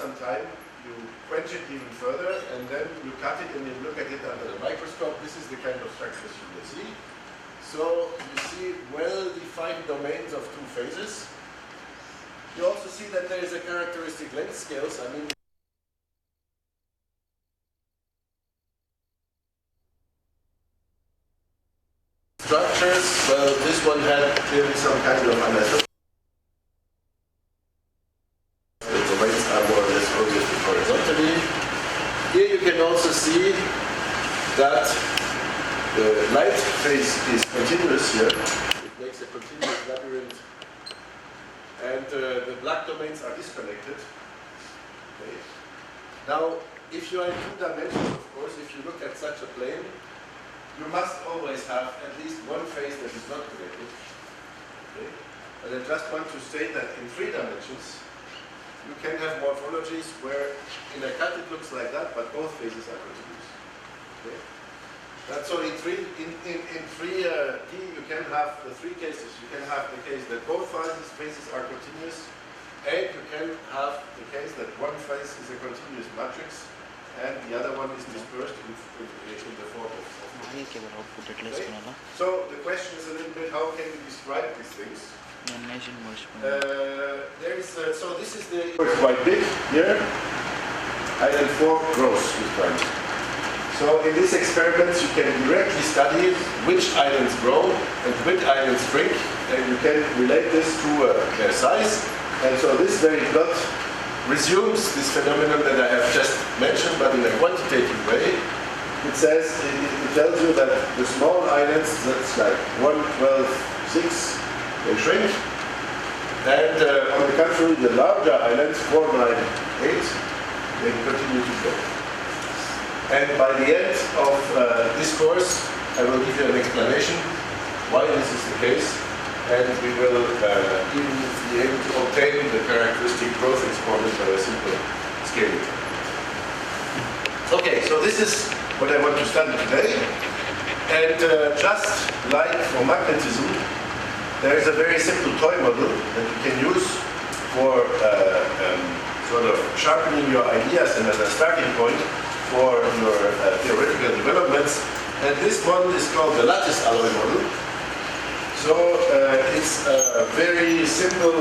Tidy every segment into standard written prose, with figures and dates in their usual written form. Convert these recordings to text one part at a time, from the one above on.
some time, you quench it even further, and then you cut it and you look at it under the microscope. This is the kind of structures you will see. So you see well-defined domains of two phases. You also see that there is a characteristic length scales. I mean, structures, well, this one had clearly some kind of anastomosis. The domains are more or less oriented horizontally. Here you can also see that the light phase is continuous here. It makes a continuous labyrinth. And the black domains are disconnected. Okay. Now, if you are in two dimensions, of course, if you look at such a plane, you must always have at least one phase that is not connected. Okay. But I just want to state that in three dimensions, you can have morphologies where in a cut it looks like that, but both phases are continuous. Okay. And so in 3D you can have the three cases. You can have the case that both phases are continuous, and you can have the case that one phase is a continuous matrix, and the other one is dispersed in the form of okay. So the question is a little bit, how can we describe these things? So this is the quite big here. Island 4 grows with time. So in these experiments you can directly study which islands grow and which islands shrink, and you can relate this to their size. And so this very plot resumes this phenomenon that I have just mentioned, but in a quantitative way. It says, it tells you that the small islands, that's like 1, 12, 6, they shrink. And on the contrary, the larger islands, 4, 9, 8, they continue to grow. And by the end of this course, I will give you an explanation why this is the case, and we will even be able to obtain the characteristic growth exponent by a simple scaling. Okay, so this is what I want to study today. And just like for magnetism, there is a very simple toy model that you can use for sort of sharpening your ideas and as a starting point for your theoretical developments. And this model is called the lattice alloy model. So it's a very simple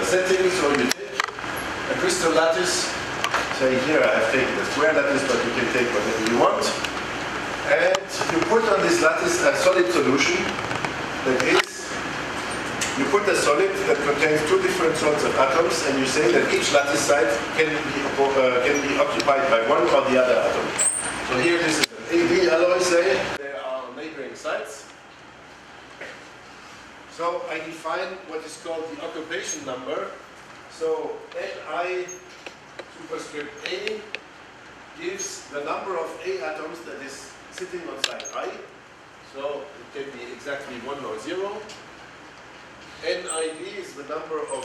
setting. So you take a crystal lattice. Say here I have taken a square lattice, but you can take whatever you want. And you put on this lattice a solid solution that is, you put a solid that contains two different sorts of atoms, and you say that each lattice site can be occupied by one or the other atom. So here this is an AB alloy, say, there are neighboring sites. So I define what is called the occupation number. So Ni superscript A gives the number of A atoms that is sitting on site I. So it can be exactly 1 or 0. NIB is the number of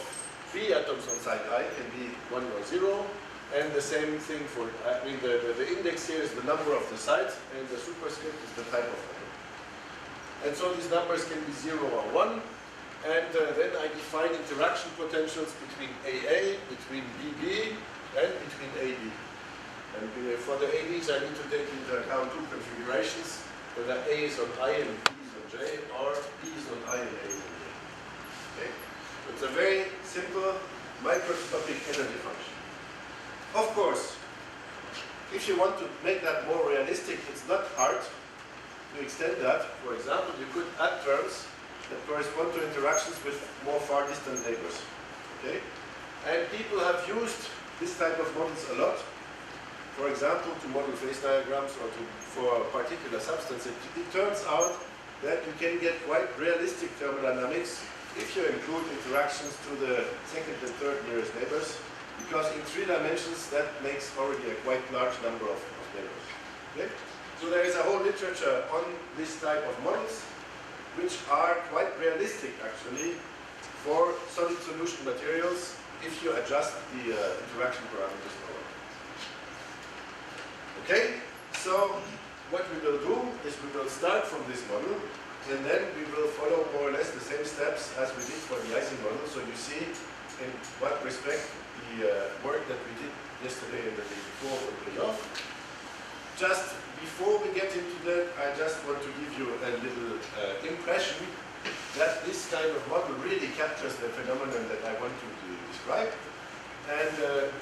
B atoms on site I, can be 1 or 0. And the same thing for, the index here is the number of the site, and the superscript is the type of atom. And so these numbers can be 0 or 1. And then I define interaction potentials between AA, between BB, and between AB. And for the ABs, I need to take into account two configurations, whether A is on I and B is on J, or B is on I and A is on J. Okay? So it's a very simple microscopic energy function. Of course, if you want to make that more realistic, it's not hard to extend that. For example, you could add terms that correspond to interactions with more far distant neighbors. Okay? And people have used this type of models a lot. For example, to model phase diagrams or for particular substances. It turns out that you can get quite realistic thermodynamics if you include interactions to the second and third nearest neighbors, because in 3 dimensions that makes already a quite large number of neighbors. Okay? So there is a whole literature on this type of models, which are quite realistic actually for solid solution materials if you adjust the interaction parameters over. Okay, so what we will do is we will start from this model, and then we will follow more or less the same steps as we did for the Ising model. So you see in what respect the work that we did yesterday and the day before for the day off. Just before we get into that, I just want to give you a little impression that this kind of model really captures the phenomenon that I want to describe. And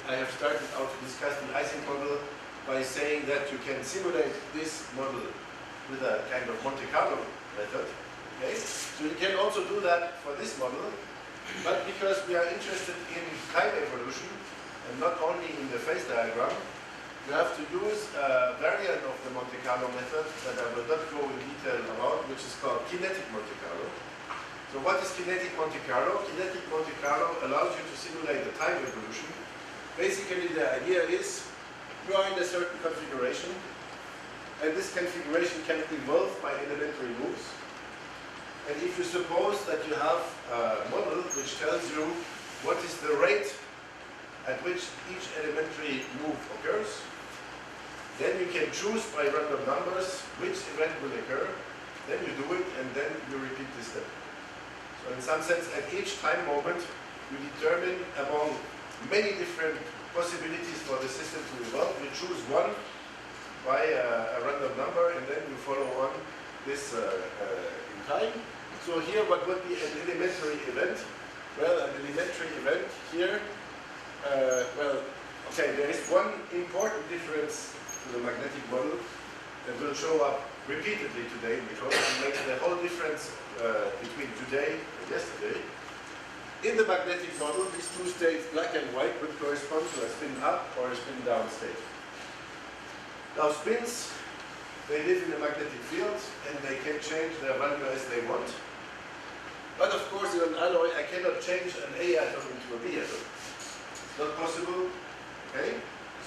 I have started out to discuss the Ising model by saying that you can simulate this model with a kind of Monte Carlo method. Okay? So you can also do that for this model, but because we are interested in time evolution and not only in the phase diagram, you have to use a variant of the Monte Carlo method that I will not go in detail about, which is called kinetic Monte Carlo. So what is kinetic Monte Carlo? Kinetic Monte Carlo allows you to simulate the time evolution. Basically the idea is you are in a certain configuration, and this configuration can evolve by elementary moves. And if you suppose that you have a model which tells you what is the rate at which each elementary move occurs, then you can choose by random numbers which event will occur, then you do it, and then you repeat this step. So in some sense, at each time moment, you determine among many different possibilities for the system to evolve. You choose one by a random number, and then you follow on this in time. So here, what would be an elementary event? Well, an elementary event here, well, okay, there is one important difference to the magnetic model that will show up repeatedly today because it makes the whole difference between today and yesterday. In the magnetic model, these two states, black and white, would correspond to a spin up or a spin down state. Now spins, they live in a magnetic field and they can change their value as they want. But of course, in an alloy, I cannot change an A atom into a B atom. It's not possible, okay?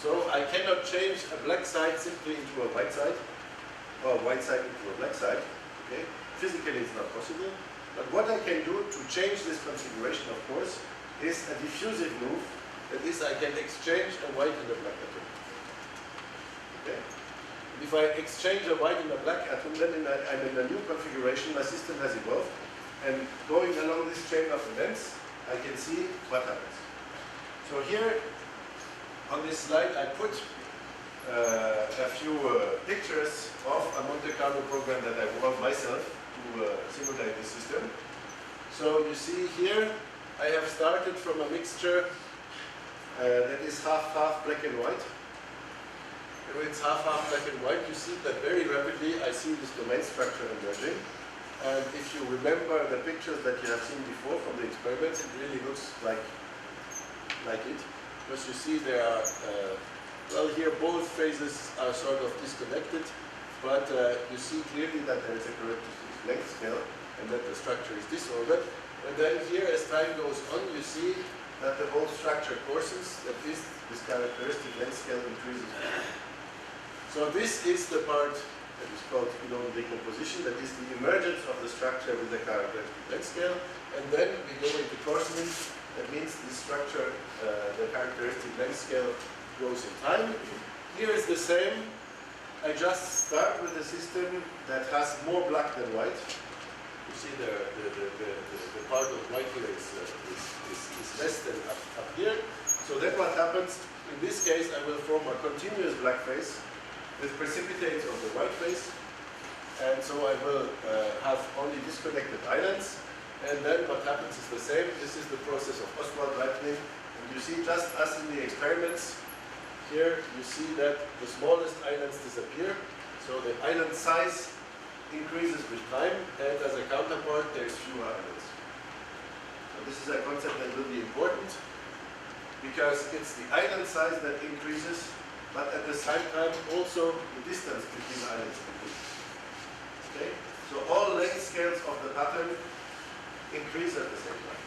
So I cannot change a black side simply into a white side, or a white side into a black side, okay? Physically, it's not possible. But what I can do to change this configuration, of course, is a diffusive move. That is, I can exchange a white and a black atom. Okay? If I exchange a white and a black atom, then I'm in a new configuration, my system has evolved. And going along this chain of events, I can see what happens. So here, on this slide, I put a few pictures of a Monte Carlo program that I wrote myself to simulate this system. So you see here, I have started from a mixture that is half-half black and white. When it's half-half black and white, you see that very rapidly I see this domain structure emerging. And if you remember the pictures that you have seen before from the experiments, it really looks like it. Because you see there are, well here both phases are sort of disconnected, but you see clearly that there is a characteristic length scale and that the structure is disordered. And then here, as time goes on, you see that the whole structure coarsens, that this characteristic length scale increases. So this is the part that is called spin-on decomposition, that is the emergence of the structure with the characteristic length scale, and then we go into coarsening. That means the structure, the characteristic length scale grows in time. Here is the same. I just start with a system that has more black than white. You see the part of white here is less than up here. So then what happens, in this case I will form a continuous black phase with precipitates of the white phase, and so I will have only disconnected islands, and then what happens is the same. This is the process of Ostwald lightning, and you see just as in the experiments, here you see that the smallest islands disappear, so the island size increases with time, and as a counterpart there is fewer islands. So this is a concept that will be important, because it's the island size that increases, but at the same time also the distance between islands increases. Okay? So all length scales of the pattern increase at the same time.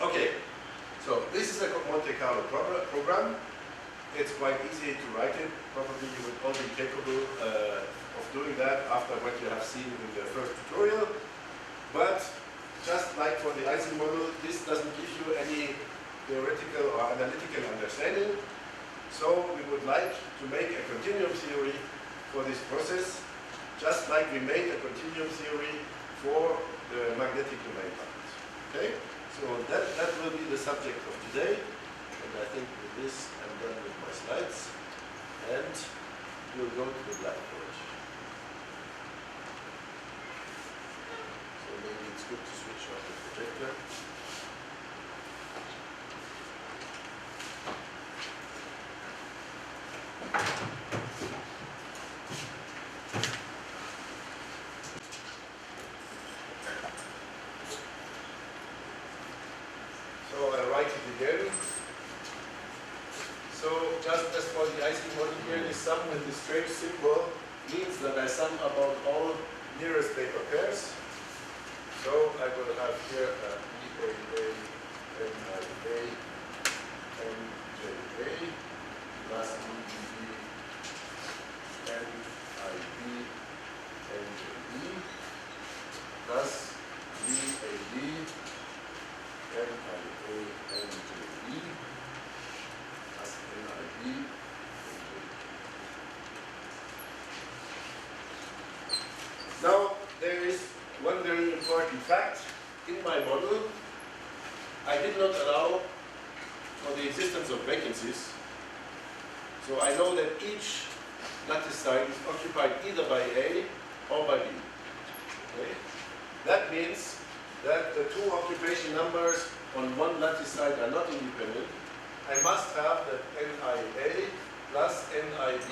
Okay, so this is a Monte Carlo program. It's quite easy to write it. Probably you would all be capable of doing that after what you have seen in the first tutorial. But just like for the Ising model, this doesn't give you any theoretical or analytical understanding. So we would like to make a continuum theory for this process, just like we made a continuum theory for the magnetic domain patterns. Okay? So that will be the subject of today. And I think with this I'm done with my slides. And we'll go to the blackboard. So maybe it's good to switch off the projector. So I write it again. So just as for the IC model here, the sum with the strange symbol means that I sum about all nearest vapor pairs. So I will have here EAA, NIA, NJA, plus EGB, NIB, NJB, plus VAB, NIA, NJB, plus NIB, NJB. Now, there is one very important fact. In my model, I did not allow for the existence of vacancies. So I know that each lattice site is occupied either by A or by B. Okay? That means that the two occupation numbers on one lattice site are not independent. I must have that NIA plus NIB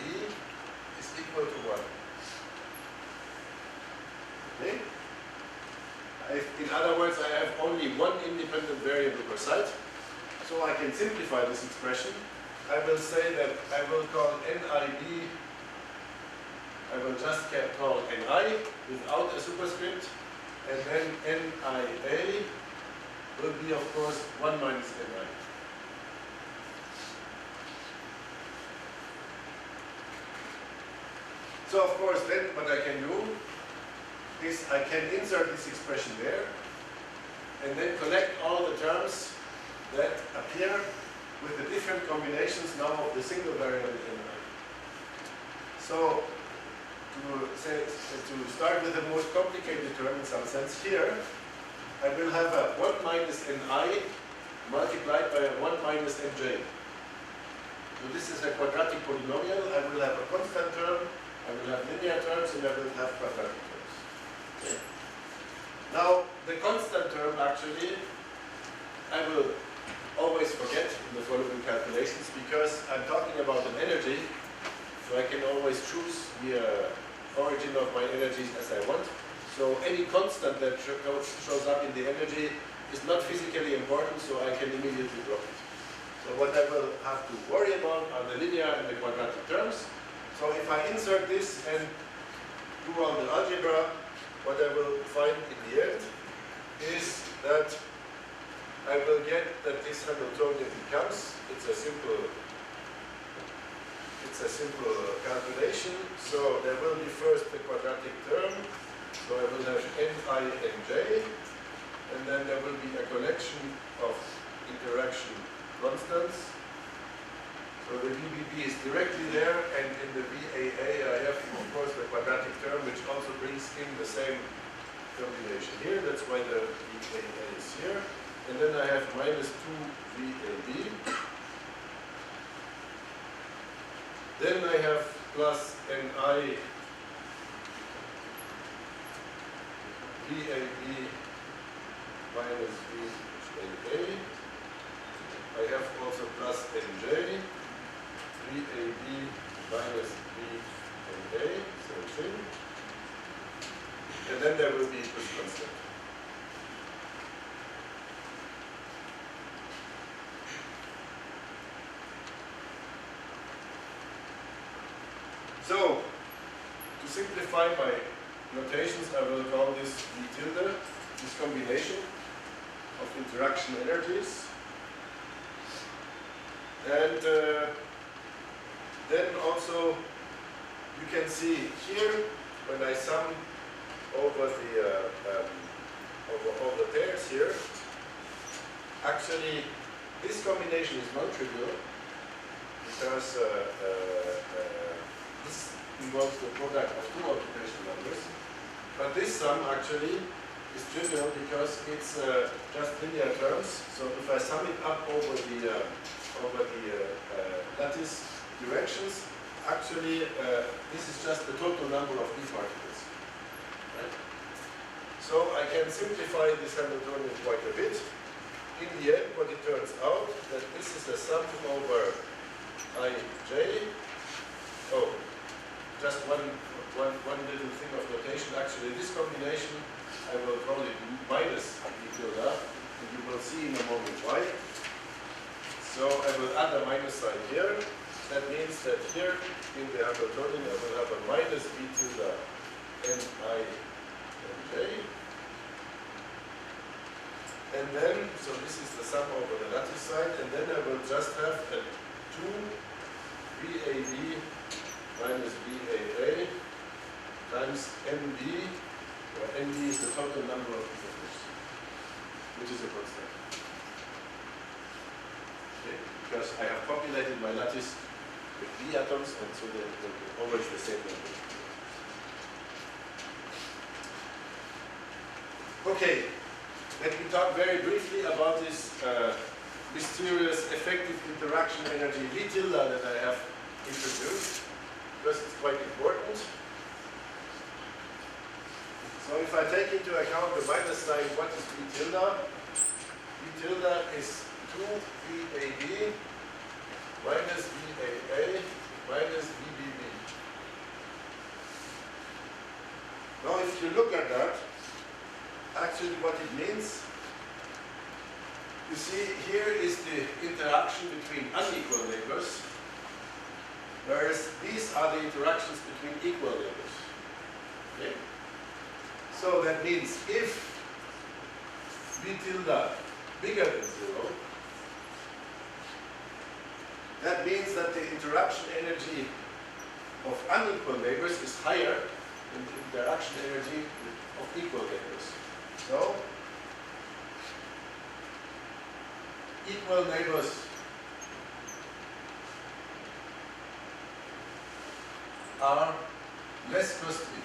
is equal to 1. Okay? In other words, I have only one independent variable per site. So I can simplify this expression. I will say that I will call NIB, I will just call NI without a superscript, and then NIA will be, of course, 1 minus NI. So, of course, then what I can do is I can insert this expression there, and then collect all the terms that appear with the different combinations now of the single variable NI. So, to start with the most complicated term in some sense here, I will have a 1 minus Ni multiplied by a 1 minus Nj. So this is a quadratic polynomial. I will have a constant term, I will have linear terms, and I will have quadratic terms. Okay. Now, the constant term actually, I will always forget in the following calculations because I'm talking about an energy, so I can always choose the origin of my energies as I want. So any constant that shows up in the energy is not physically important, so I can immediately drop it. So what I will have to worry about are the linear and the quadratic terms. So if I insert this and do all the algebra, what I will find in the end is that I will get that this Hamiltonian becomes, it's a simple calculation. So there will be first the quadratic term. So I will have Ni and J, and then there will be a collection of interaction constants. So the VBB is directly there, and in the VAA I have, of course, the quadratic term, which also brings in the same combination here. That's why the VAA is here. And then I have minus 2 VAB. Then I have plus NI VAB minus VAA. I have also plus NJ, VAB minus VAA, same thing. And then there will be this constant. So, to simplify my notations, I will call this V tilde, this combination of interaction energies. And then also, you can see here, when I sum over the pairs here, actually, this combination is non-trivial, because this involves the product of two occupation numbers. But this sum actually is trivial because it's just linear terms. So if I sum it up over the lattice directions, actually this is just the total number of these particles. Right? So I can simplify this Hamiltonian quite a bit. In the end, what it turns out that this is the sum over ij. Oh, just one little thing of notation. Actually, this combination I will call it minus d tilde, and you will see in a moment why. So I will add a minus sign here. That means that here in the Hamiltonian I will have a minus d tilde n I n j. And then, so this is the sum over the lattice side, and then I will just have a 2 VAB minus VAA times NB, where NB is the total number of isotopes, which is a constant. Okay? Because I have populated my lattice with B atoms, and so they're always the same number. Okay. Let me talk very briefly about this mysterious effective interaction energy V tilde that I have introduced, because it's quite important. So if I take into account the minus sign, what is V tilde? V tilde is 2 VAB minus VAA minus VBB. Now if you look at that, actually what it means, you see here is the interaction between unequal neighbors, whereas these are the interactions between equal neighbors. Okay? So that means if V tilde bigger than 0, that means that the interaction energy of unequal neighbors is higher than the interaction energy of equal neighbors. So, equal neighbors are less costly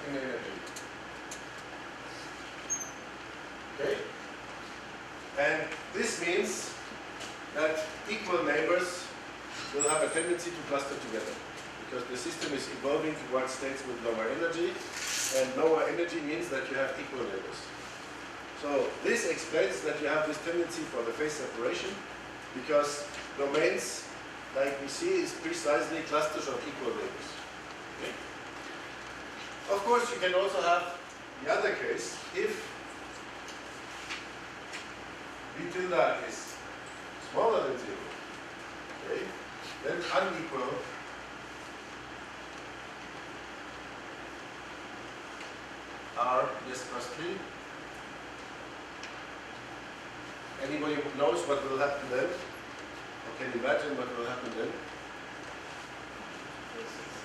in energy. Okay? And this means that equal neighbors will have a tendency to cluster together, because the system is evolving towards states with lower energy, and lower energy means that you have equal neighbors. So this explains that you have this tendency for the phase separation, because domains, like we see, is precisely clusters of equal neighbors. Okay? Of course, you can also have the other case. If V tilde is smaller than 0, okay, then unequal are less costly. Anybody who knows what will happen then? Or can imagine what will happen then?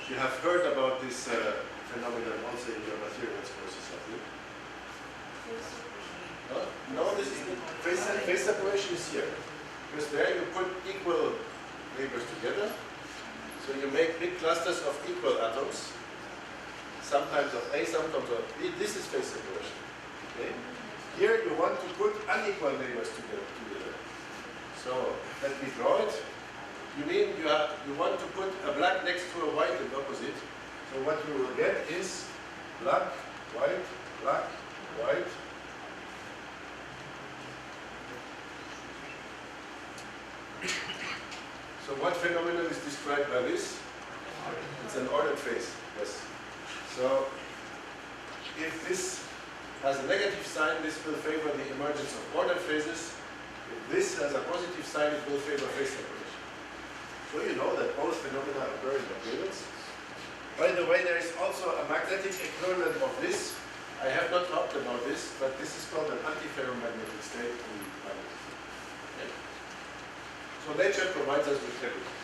You have heard about this phenomenon also in your materials courses, have you? No, this is the phase separation is here. Because there you put equal neighbors together. So you make big clusters of equal atoms. Sometimes of A, sometimes of B. This is phase separation. Okay? Here you want to put unequal neighbors together. So let me draw it. You mean you want to put a black next to a white and opposite. So what you will get is black, white, white. So what phenomenon is described by this? It's an ordered phase, yes. So if this has a negative sign, this will favor the emergence of ordered phases. If this has a positive sign, it will favor phase separation. So you know that both phenomena occur in materials. By the way, there is also a magnetic equivalent of this. I have not talked about this, but this is called an antiferromagnetic state in magnetism. Okay? So nature provides us with everything.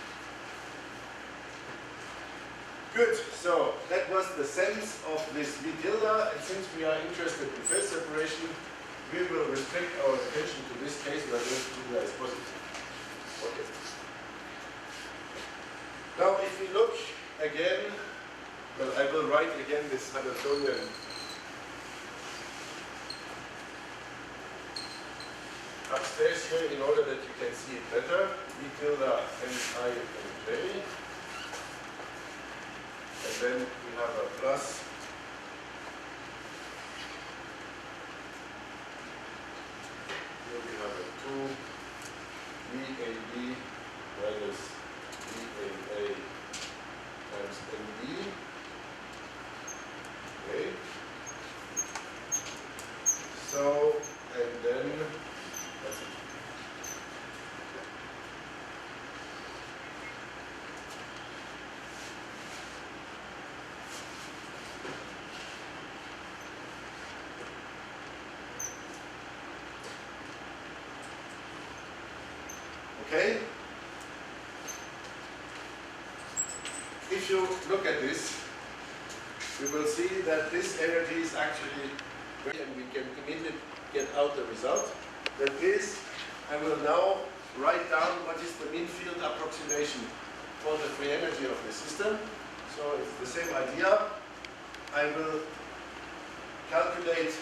Good, so that was the sense of this V tilde, and since we are interested in phase separation, we will restrict our attention to this case where this tilde is positive. Okay. Now if we look again, well, I I will write again this Hamiltonian upstairs here in order that you can see it better. V tilde n I and j. And then we have a plus here we have a 2 VAB minus VAA times NB. Okay. So, and then that's it. Okay? If you look at this, you will see that this energy is actually, and we can immediately get out the result. That is, I will now write down what is the mean field approximation for the free energy of the system. So it's the same idea. I will calculate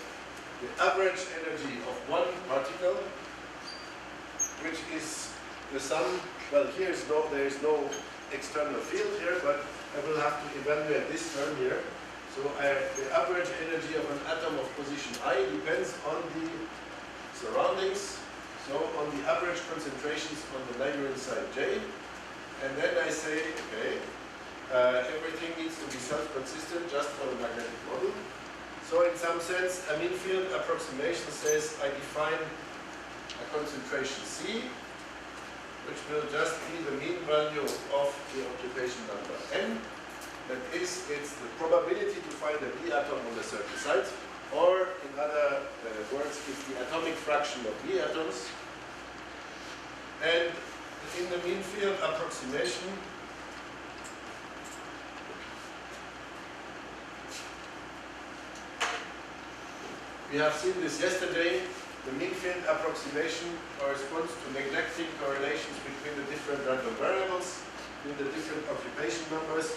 the average energy of one particle, which is the sum. Well, there is no external field here, but I will have to evaluate this term here. So the average energy of an atom of position I depends on the surroundings, so on the average concentrations on the neighboring side J. And then I say, okay, everything needs to be self-consistent just for the magnetic model. So in some sense, a mean field approximation says I define a concentration C, which will just be the mean value of the occupation number n. That is, it's the probability to find a B atom on a certain site, or in other words, it's the atomic fraction of B atoms. And in the mean field approximation, we have seen this yesterday. The mean field approximation corresponds to neglecting correlations between the different random variables, in the different occupation numbers.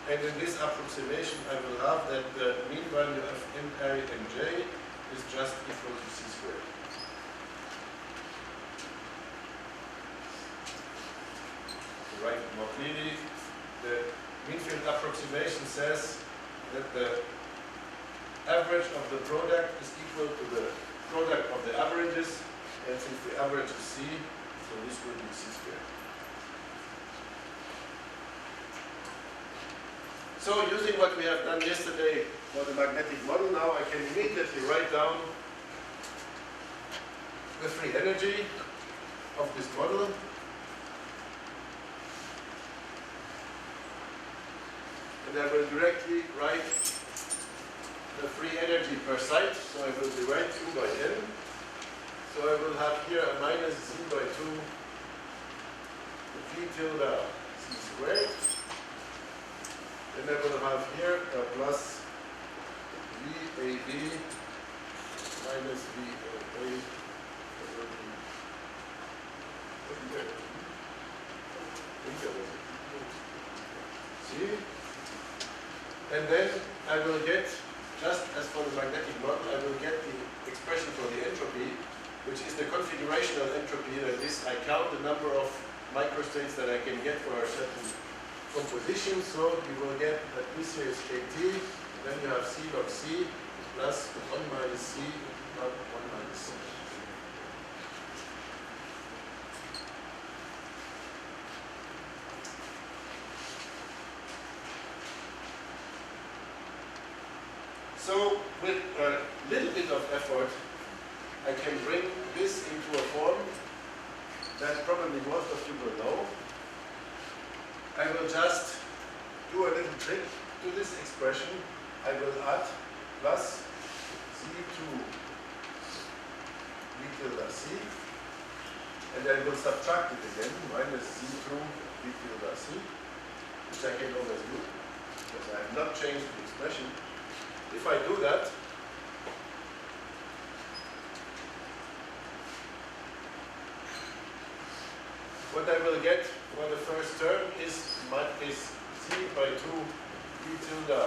And in this approximation, I will have that the mean value of NA and J is just equal to C squared. To write it more clearly, the mean field approximation says that the average of the product is equal to the product of the averages, and since the average is C, so this will be C squared. So using what we have done yesterday for the magnetic model, now I can immediately write down the free energy of this model. And I will directly write the free energy per site. So I will divide 2 by n. So I will have here a minus Z by 2 V tilde C squared. And I will have here a plus VAB minus VAA. See? And then I will get, just as for the magnetic model, I will get the expression for the entropy, which is the configurational entropy. That is, I count the number of microstates that I can get for a certain composition. So you will get that this here is KT, then you have C log C plus 1 minus C log 1 minus C. So with a little bit of effort, I can bring this into a form that probably most of you will know. I will just do a little trick to this expression. I will add plus Z2 V tilde C, and I will subtract it again, minus Z2 V tilde C, which I can always do, because I have not changed the expression. If I do that, what I will get for the first term is Z by 2 V tilde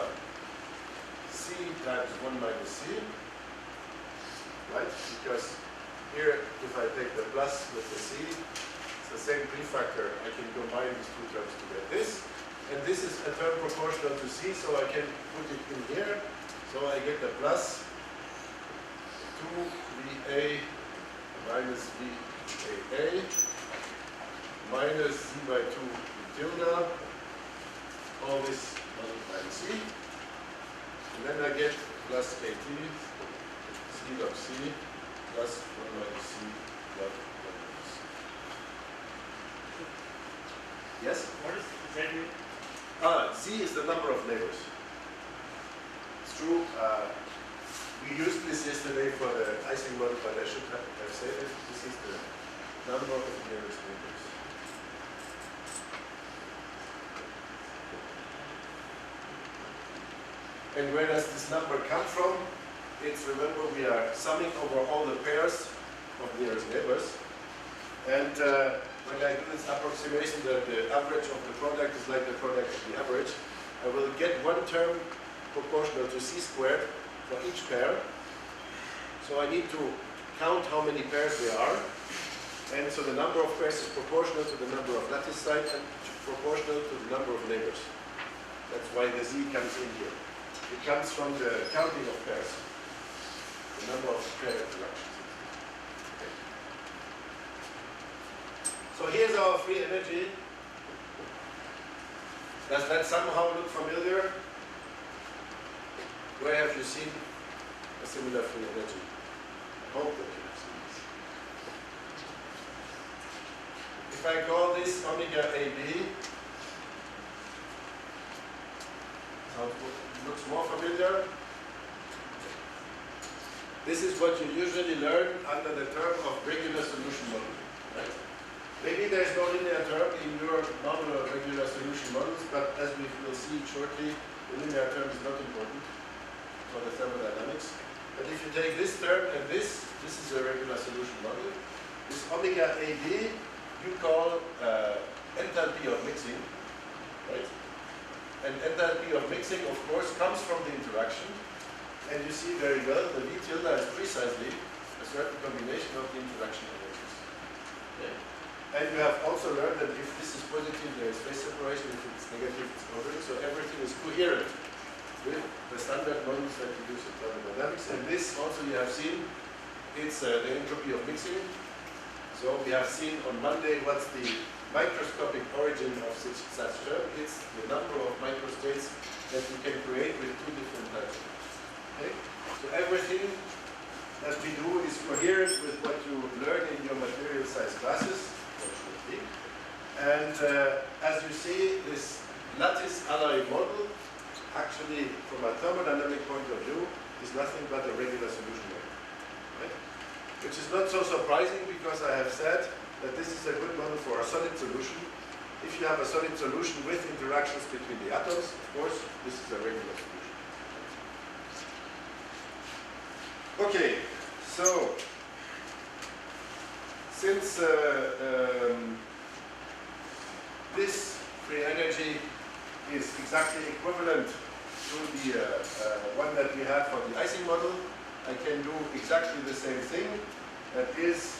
C times 1 minus C, right? Because here, if I take the plus with the C, it's the same prefactor. I can combine these two terms to get this. And this is a term proportional to C, so I can put it in here. So I get the plus 2VA minus VAA minus Z by 2 tilde, all this multiplied by C. And then I get plus AT, C log C, plus 1 minus C log 1 minus C. Yes? What is Z? Z is the number of neighbors. It's true. We used this yesterday for the icing model, but I should have said it. This is the number of nearest neighbors. And where does this number come from? It's, remember, we are summing over all the pairs of nearest neighbors. And when I do this approximation, the average of the product is like the product of the average. I will get one term proportional to C squared for each pair. So I need to count how many pairs there are. And so the number of pairs is proportional to the number of lattice sites and proportional to the number of neighbors. That's why the Z comes in here. It comes from the counting of pairs, the number of pair interactions. Okay. So here's our free energy. Does that somehow look familiar? Where have you seen a similar free energy? I hope that you have seen this. If I call this omega AB, sounds looks more familiar. This is what you usually learn under the term of regular solution model. Right? Maybe there's no linear term in your normal regular solution models, but as we will see shortly, the linear term is not important for the thermodynamics. But if you take this term and this is a regular solution model. This omega AB you call enthalpy of mixing, right? And enthalpy of mixing, of course, comes from the interaction. And you see very well the V tilde is precisely a certain combination of the interaction energies. Okay? And you have also learned that if this is positive, there is phase separation. If it's negative, it's ordering. So everything is coherent with the standard models that we use in thermodynamics. And this also you have seen, it's the entropy of mixing. So we have seen on Monday what's the microscopic origin of such term. It's the number of microstates that you can create with two different types. Okay? So everything that we do is coherent with what you learn in your material science classes. And as you see, this lattice alloy model, actually from a thermodynamic point of view, is nothing but a regular solution model. Right? Which is not so surprising because I have said that this is a good model for a solid solution. If you have a solid solution with interactions between the atoms, of course, this is a regular solution. Okay, so since this free energy is exactly equivalent to the one that we had for the icing model, I can do exactly the same thing. That is,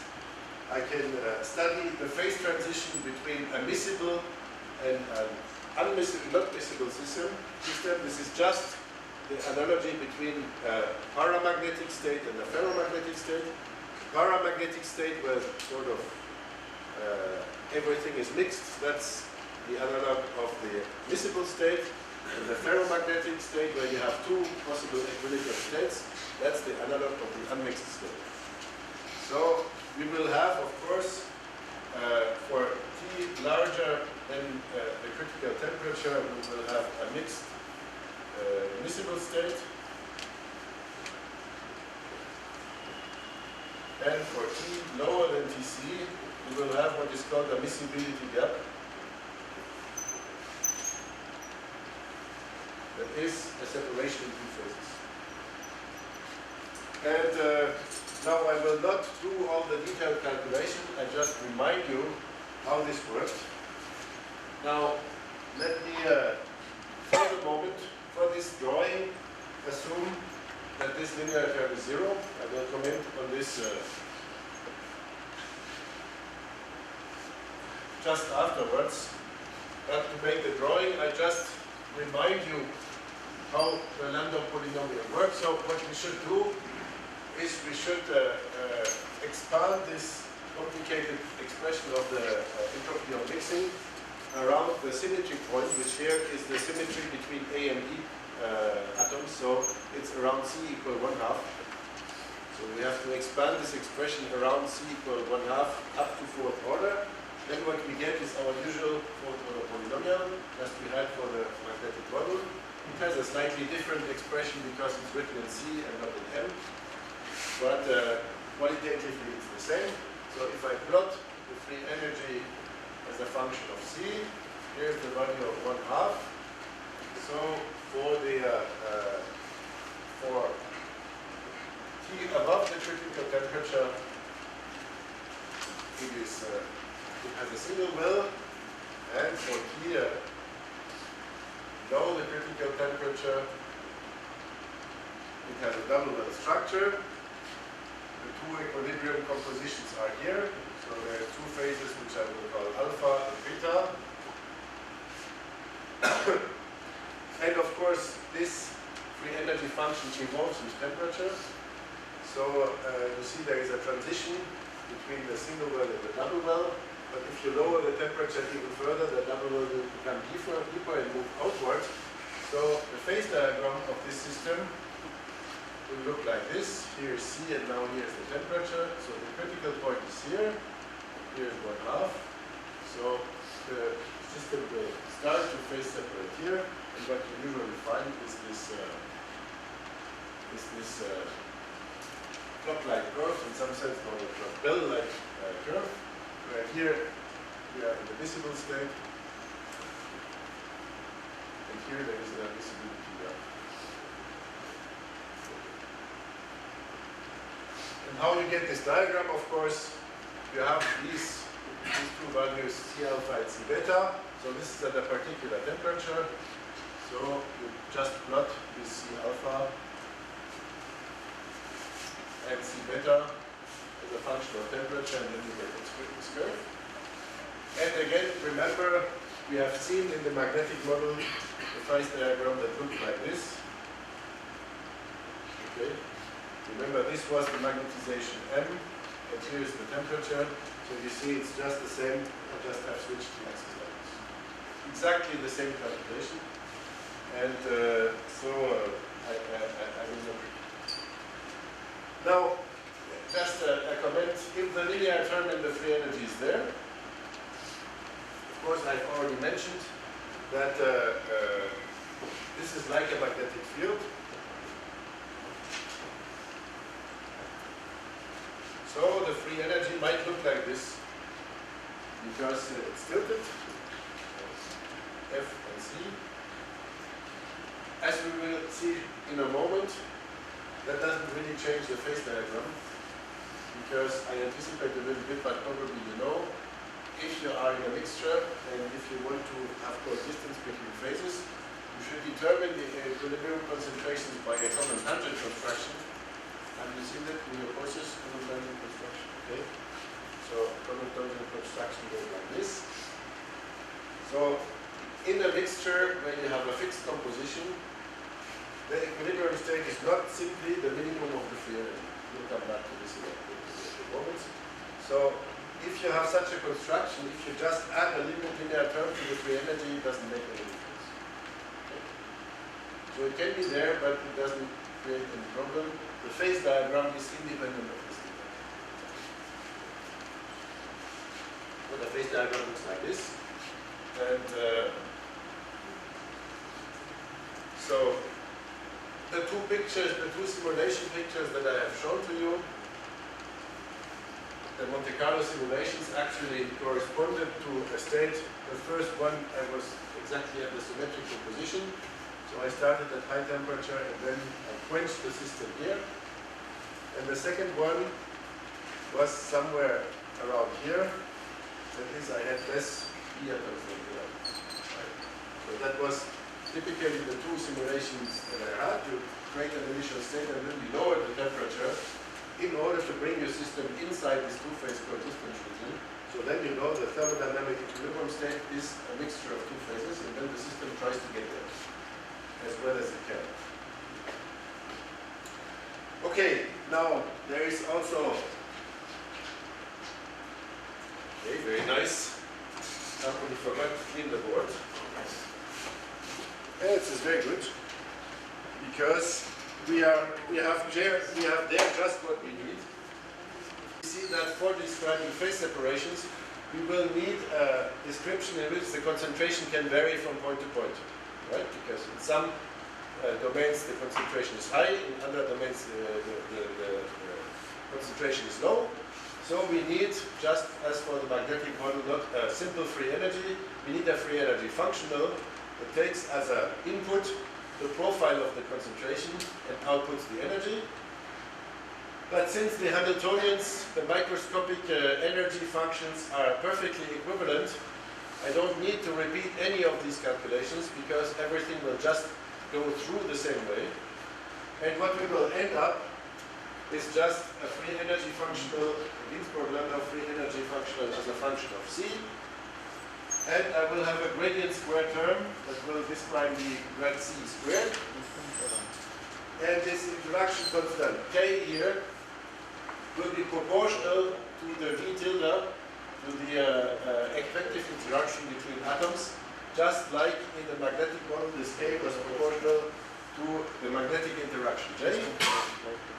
I can study the phase transition between a miscible and an unmiscible, not miscible system. This is just the analogy between a paramagnetic state and a ferromagnetic state. Paramagnetic state where sort of everything is mixed, that's the analog of the miscible state. And the ferromagnetic state where you have two possible equilibrium states, that's the analog of the unmixed state. So we will have, of course, for T larger than the critical temperature, we will have a mixed miscible state. And for T lower than Tc, we will have what is called a miscibility gap. That is a separation in two phases. And now I will not do all the detailed calculation, I just remind you how this works. Now, let me, for the moment, for this drawing, assume that this linear term is 0. I will comment on this just afterwards. But to make the drawing, I just remind you how the lambda polynomial works. So what we should do is we should expand this complicated expression of the entropy of mixing around the symmetry point, which here is the symmetry between A and B atoms. So it's around C equal 1/2. So we have to expand this expression around C equal 1/2 up to 4th order. Then what we get is our usual 4th order polynomial, as we had for the magnetic model. It has a slightly different expression because it's written in C and not in M. But qualitatively it's the same. So if I plot the free energy as a function of C, here's the value of 1/2. So for T above the critical temperature, it has a single well, and for T below the critical temperature, it has a double well structure. The two equilibrium compositions are here. So there are two phases which I will call alpha and beta. And of course, this free energy function evolves with temperature. So you see there is a transition between the single well and the double well. But if you lower the temperature even further, the double well will become deeper and move outward. So the phase diagram of this system will look like this. Here is C and now here is the temperature. So the critical point is here. Here is 1/2. So the system will start to phase separate here. And what you usually find is this clock-like curve, in some sense called a bell-like curve, where here we are in the visible state, and here there is a visibility gap. And how you get this diagram, of course, you have these two values, C alpha and C beta. So this is at a particular temperature. So you just plot this C alpha and C beta as a function of temperature, and then you get this curve. And again, remember, we have seen in the magnetic model the phase diagram that looked like this. Okay. Remember, this was the magnetization M, and here is the temperature. So you see it's just the same, I just have switched the axis values. Exactly the same calculation. And I will look. Now, just a comment. If the linear term in the free energy is there, of course I've already mentioned that this is like a magnetic field. So the free energy might look like this because it's tilted, F and C. As we will see in a moment, that doesn't really change the phase diagram because I anticipate a little bit, but probably you know, if you are in a mixture and if you want to have coexistence between phases, you should determine the equilibrium concentrations by a common tangent construction. Have you seen that in your courses, common tangent construction? Okay. So common tangent construction goes like this. So in a mixture where you have a fixed composition, the equilibrium state is not simply the minimum of the free energy. We'll come back to this in a few moments. So if you have such a construction, if you just add a linear term to the free energy, it doesn't make any difference. Okay. So it can be there, but it doesn't create any problem. The phase diagram is independent of this thing. So the phase diagram looks like this. And so the two pictures, the two simulation pictures that I have shown to you, the Monte Carlo simulations actually corresponded to a state. The first one, I was exactly at the symmetrical position. So I started at high temperature and then I quenched the system here. And the second one was somewhere around here. That is, I had less E atoms than here. Right. So that was typically the two simulations that I had, you create an initial state and then you lower the temperature in order to bring your system inside this two-phase coexistence region. So then you know the thermodynamic equilibrium state is a mixture of two phases, and then the system tries to get there as well as it can. Okay, now there is also, okay, very nice. Somebody forgot to clean the board. And this is very good because we have there just what we need. We see that for describing phase separations, we will need a description in which the concentration can vary from point to point, right? Because in some domains the concentration is high, in other domains the concentration is low. So we need, just as for the magnetic model, not a simple free energy, we need a free energy functional that takes as an input the profile of the concentration and outputs the energy. But since the Hamiltonians, the microscopic energy functions are perfectly equivalent, I don't need to repeat any of these calculations because everything will just go through the same way. And what we will end up is just a free energy functional, Ginsburg-Landau free energy functional as a function of C. And I will have a gradient square term that will describe the grad C squared. And this interaction constant K here will be proportional to the V tilde, to the effective interaction between atoms, just like in the magnetic model, this K was proportional to the magnetic interaction J.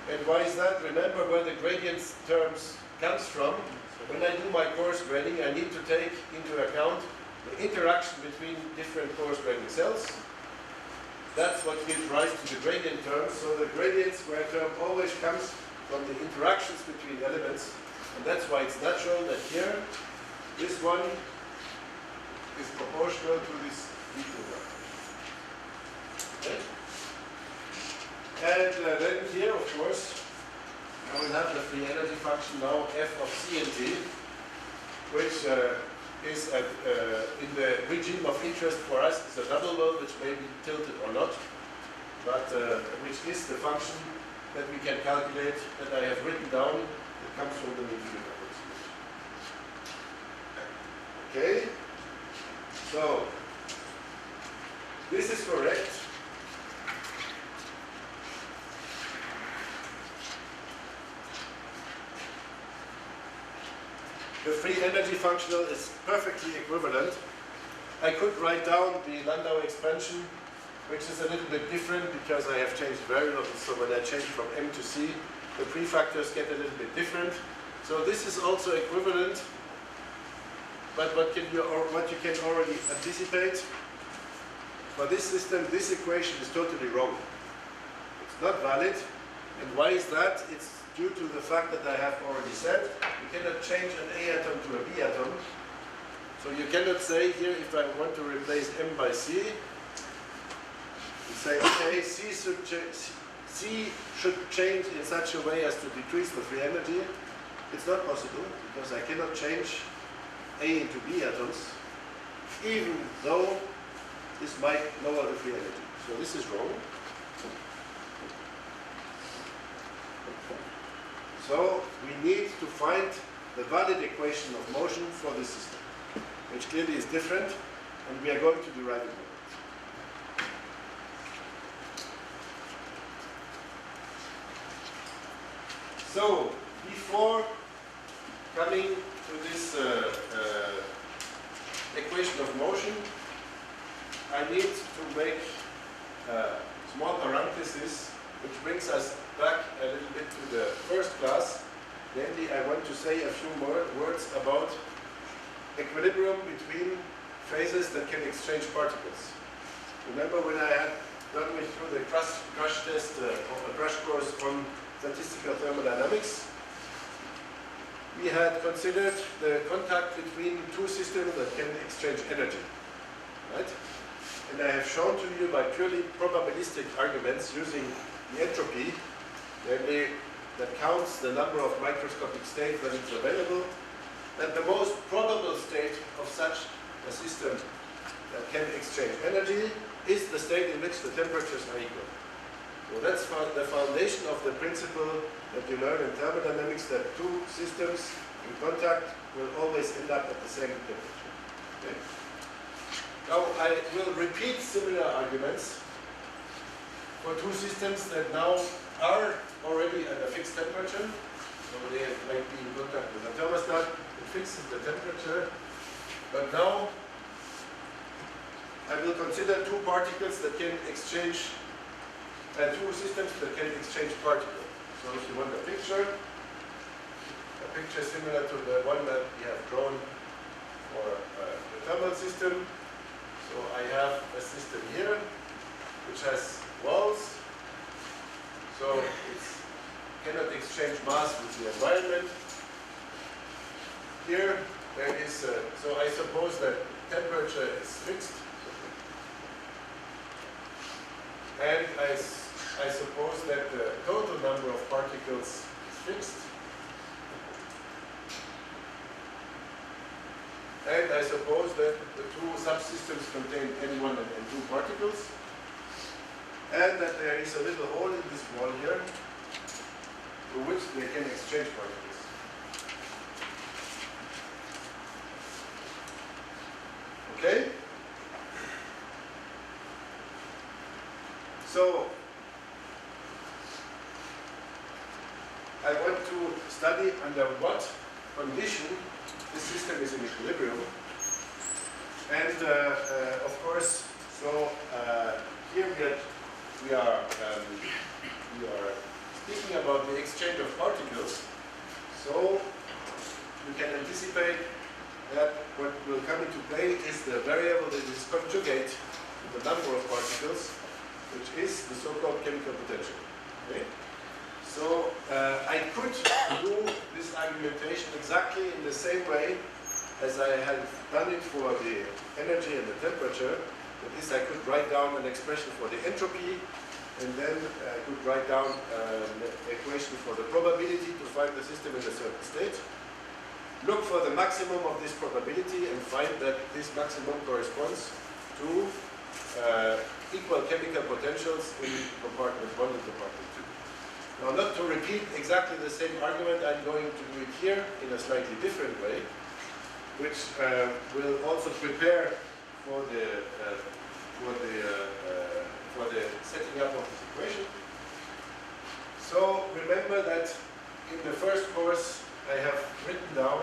And why is that? Remember where the gradient terms comes from. When I do my coarse graining, I need to take into account the interaction between different coarse graining cells. That's what gives rise to the gradient term. So the gradient square term always comes from the interactions between elements. And that's why it's natural that here, this one is proportional to this equilibrium. Okay? And then here, of course, I will have the free energy function now f of C and T, which is in the regime of interest for us is a double well, which may be tilted or not, but which is the function that we can calculate that I have written down. It comes from the mean field approximation. Okay, so this is correct. The free energy functional is perfectly equivalent. I could write down the Landau expansion, which is a little bit different because I have changed variables. So when I change from M to C, the prefactors get a little bit different. So this is also equivalent. But what you can already anticipate, for this system, this equation is totally wrong. It's not valid. And why is that? It's due to the fact that I have already said you cannot change an A atom to a B atom. So you cannot say here, if I want to replace M by C, you say, okay, C should change in such a way as to decrease the free energy. It's not possible, because I cannot change A into B atoms, even though this might lower the free energy. So this is wrong. So we need to find the valid equation of motion for this system, which clearly is different, and we are going to derive it. So before coming to this equation of motion, I need to make a small parenthesis which brings us back a little bit to the first class. Namely, I want to say a few more words about equilibrium between phases that can exchange particles. Remember when I had done me through the crash test of a crash course on statistical thermodynamics, we had considered the contact between two systems that can exchange energy, right? And I have shown to you by purely probabilistic arguments using the entropy, namely that counts the number of microscopic states that is available, that the most probable state of such a system that can exchange energy is the state in which the temperatures are equal. So that's the foundation of the principle that you learn in thermodynamics, that two systems in contact will always end up at the same temperature. Okay? Now I will repeat similar arguments for two systems that now are already at a fixed temperature. So they might be in contact with a thermostat, it fixes the temperature. But now I will consider two particles that can exchange, two systems that can exchange particles. So if you want a picture similar to the one that we have drawn for the thermal system. So I have a system here which has walls. So it cannot exchange mass with the environment. Here there is, so I suppose that temperature is fixed. And I suppose that the total number of particles is fixed. And I suppose that the two subsystems contain N1 and N2 particles. And that there is a little hole in this wall here through which they can exchange particles. Okay? So, I want to study under what condition this system is in equilibrium. And of course, so here we are speaking about the exchange of particles. So you can anticipate that what will come into play is the variable that is conjugate to the number of particles, which is the so-called chemical potential. Okay? So I could do this argumentation exactly in the same way as I had done it for the energy and the temperature. That is, I could write down an expression for the entropy, and then I could write down an equation for the probability to find the system in a certain state. Look for the maximum of this probability and find that this maximum corresponds to equal chemical potentials in compartment 1 and compartment 2. Now, not to repeat exactly the same argument, I'm going to do it here in a slightly different way, which will also prepare for the setting up of this equation. So remember that in the first course I have written down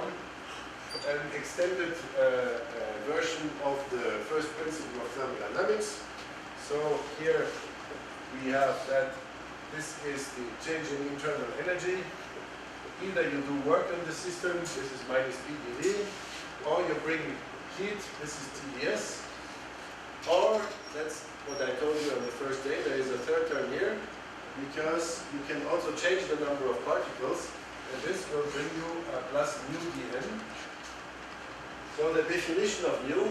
an extended version of the first principle of thermodynamics. So here we have that this is the change in internal energy. Either you do work on the system, this is minus PdV, or you bring heat, this is TdS, or that's what I told you on the first day, there is a third term here, because you can also change the number of particles, and this will bring you a plus mu dn. So the definition of mu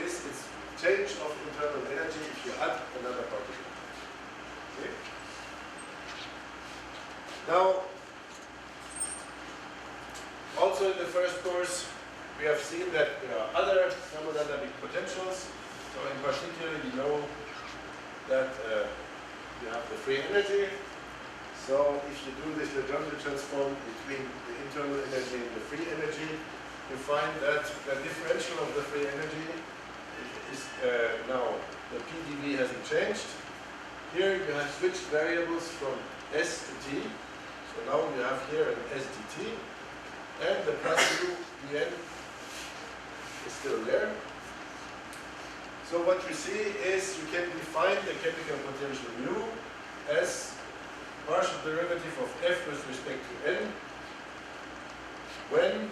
is its change of internal energy if you add another particle. Okay? Now, also in the first course, we have seen that there are other thermodynamic potentials. So in particular, you know that you have the free energy. So if you do this Legendre transform between the internal energy and the free energy, you find that the differential of the free energy is now the PdV hasn't changed. Here you have switched variables from S to T. So now you have here an S dt, and the plus u dn is still there. So what you see is you can define the chemical potential mu as partial derivative of f with respect to n when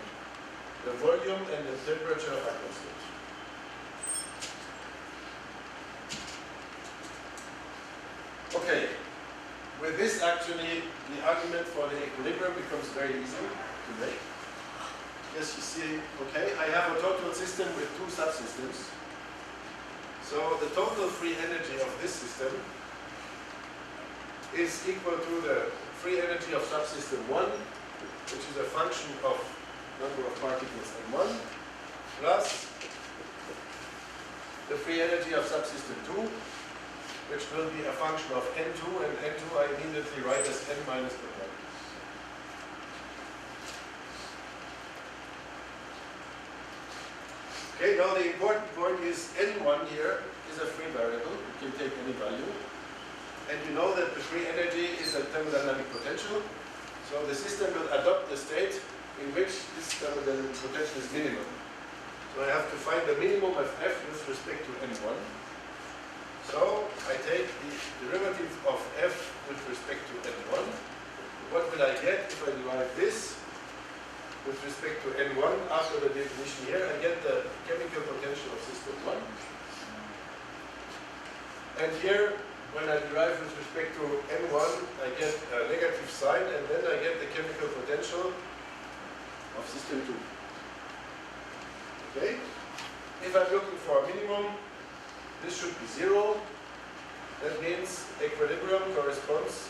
the volume and the temperature are constant. Okay, with this actually the argument for the equilibrium becomes very easy to make. Yes, you see, okay, I have a total system with two subsystems. So the total free energy of this system is equal to the free energy of subsystem 1, which is a function of number of particles M1, plus the free energy of subsystem 2, which will be a function of n2, and n2 I immediately write as n minus the 1. Okay, now the important point is n1 here is a free variable. You can take any value. And you know that the free energy is a thermodynamic potential. So the system will adopt the state in which this thermodynamic potential is minimum. So I have to find the minimum of f with respect to n1. So I take the derivative of f with respect to n1. What will I get if I derive this with respect to n1 after the definition here? I get the chemical potential of system 1. And here, when I derive with respect to n1, I get a negative sign, and then I get the chemical potential of system 2. Okay? If I'm looking for a minimum, this should be 0. That means equilibrium corresponds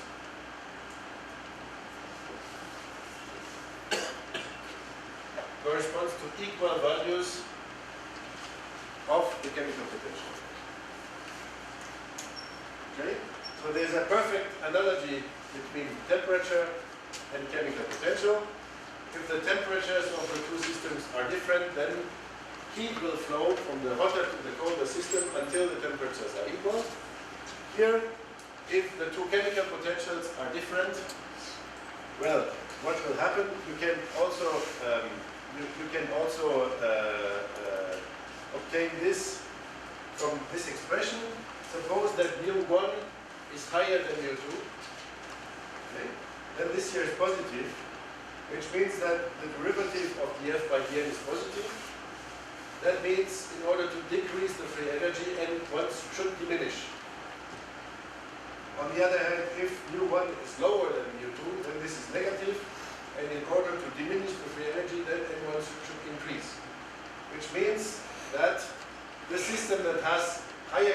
to equal values of the chemical potential. Okay? So there's a perfect analogy between temperature and chemical potential. If the temperatures of the two systems are different, then heat will flow from the hotter to the colder system until the temperatures are equal. Here, if the two chemical potentials are different, well, what will happen? You can also obtain this from this expression. Suppose that mu1 is higher than mu2. Okay? Then this here is positive, which means that the derivative of df by dn is positive. That means in order to decrease the free energy, n1 should diminish. On the other hand, if mu1 is lower than mu2, then this is negative. And in order to diminish the free energy, then n1 should increase. Which means that the system that has higher